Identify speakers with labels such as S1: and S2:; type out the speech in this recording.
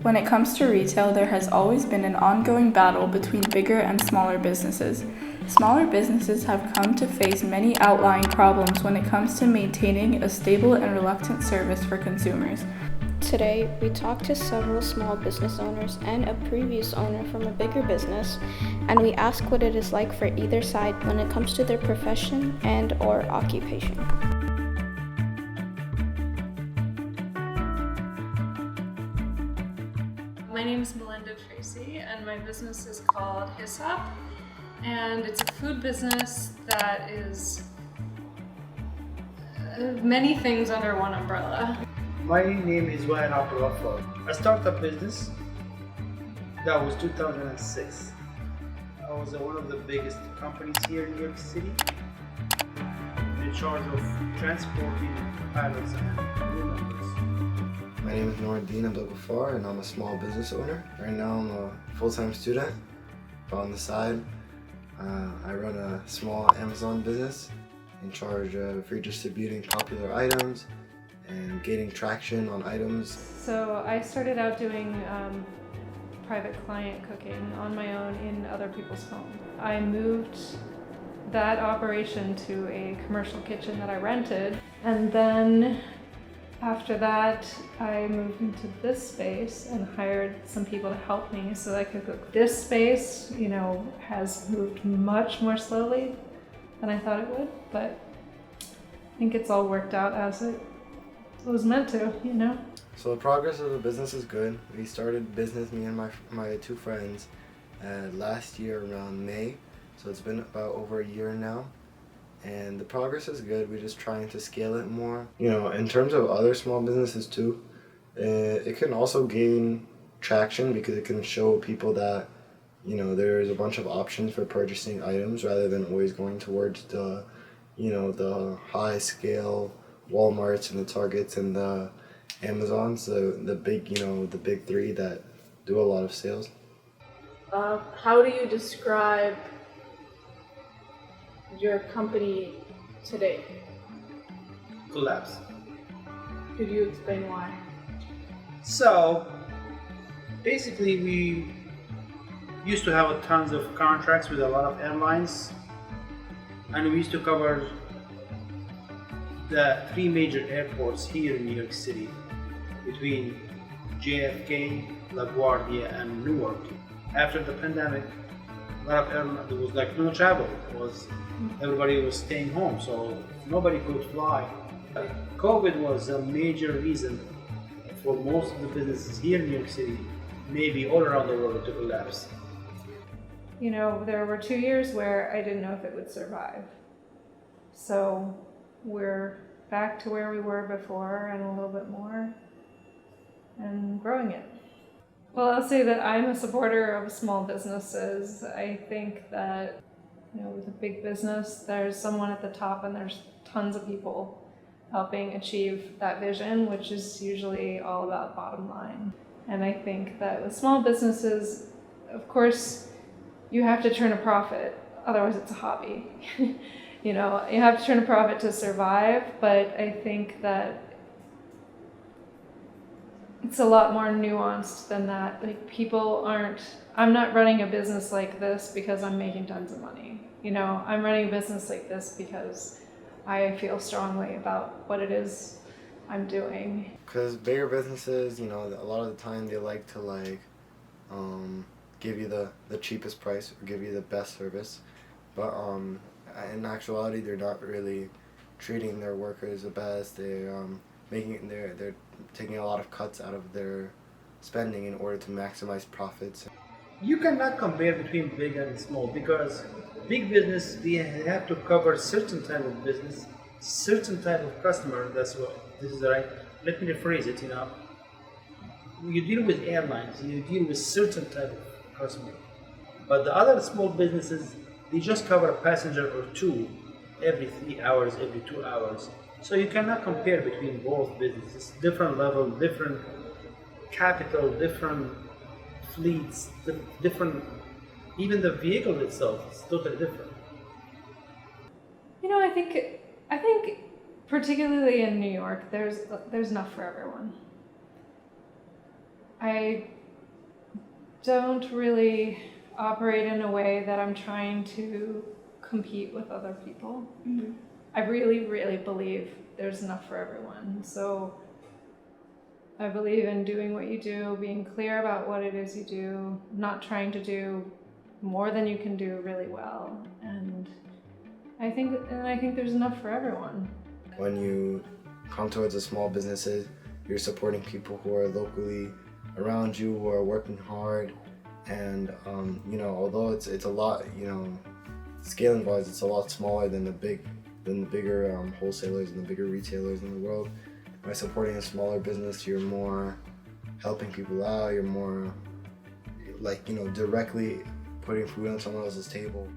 S1: When it comes to retail, there has always been an ongoing battle between bigger and smaller businesses. Smaller businesses have come to face many outlying problems when it comes to maintaining a stable and reluctant service for consumers.
S2: Today, we talked to several small business owners and a previous owner from a bigger business, and we ask what it is like for either side when it comes to their profession and/or occupation.
S3: My name is Melinda Tracy, and my business is called Hyssop, and it's a food business that is many things under one umbrella.
S4: My name is Gaphar. I started a business that was 2006. I was one of the biggest companies here in New York City, in charge of transporting pilots and crew members.
S5: My name is Abdel, Gaphar, and I'm a small business owner. Right now I'm a full-time student, but on the side I run a small Amazon business in charge of redistributing popular items and gaining traction on items.
S3: So I started out doing private client cooking on my own in other people's homes. I moved that operation to a commercial kitchen that I rented, and then after that I moved into this space and hired some people to help me so that I could cook. This space, has moved much more slowly than I thought it would, but I think it's all worked out as it was meant to,
S5: So the progress of the business is good. We started business, me and my two friends, last year around May. So it's been about over a year now. And the progress is good. We're just trying to scale it more. In terms of other small businesses too, it can also gain traction because it can show people that, there's a bunch of options for purchasing items rather than always going towards the high scale Walmarts and the Targets and the Amazons, the big three that do a lot of sales.
S1: How do you describe your company today?
S4: Collapse.
S1: Could you explain why?
S4: So basically we used to have tons of contracts with a lot of airlines, and we used to cover the three major airports here in New York City between JFK, LaGuardia, and Newark. After the pandemic, a lot of airlines, there was no travel. Everybody was staying home, so nobody could fly. COVID was a major reason for most of the businesses here in New York City, maybe all around the world, to collapse.
S3: There were 2 years where I didn't know if it would survive. So we're back to where we were before and a little bit more and growing it. Well, I'll say that I'm a supporter of small businesses. I think that, with a big business, there's someone at the top and there's tons of people helping achieve that vision, which is usually all about bottom line. And I think that with small businesses, of course, you have to turn a profit, otherwise it's a hobby. You have to turn a profit to survive, but I think that it's a lot more nuanced than that. I'm not running a business like this because I'm making tons of money. I'm running a business like this because I feel strongly about what it is I'm doing.
S5: Because bigger businesses, a lot of the time they like to give you the cheapest price or give you the best service, but in actuality, they're not really treating their workers the best. They're taking a lot of cuts out of their spending in order to maximize profits.
S4: You cannot compare between big and small because big business, they have to cover certain type of business, certain type of customer. That's what this is, right. Let me rephrase it. You deal with airlines, you deal with certain type of customer, but the other small businesses, they just cover a passenger or two every 3 hours, every 2 hours. So you cannot compare between both businesses. Different level, different capital, different fleets, different, even the vehicle itself is totally different.
S3: I think particularly in New York, there's enough for everyone. I don't really operate in a way that I'm trying to compete with other people.
S2: Mm-hmm.
S3: I really, really believe there's enough for everyone. So I believe in doing what you do, being clear about what it is you do, not trying to do more than you can do really well. And I think there's enough for everyone.
S5: When you come towards the small businesses, you're supporting people who are locally around you, who are working hard, and although it's a lot, scaling wise, it's a lot smaller than the bigger wholesalers and the bigger retailers in the world. By supporting a smaller business, you're more helping people out. You're more directly putting food on someone else's table.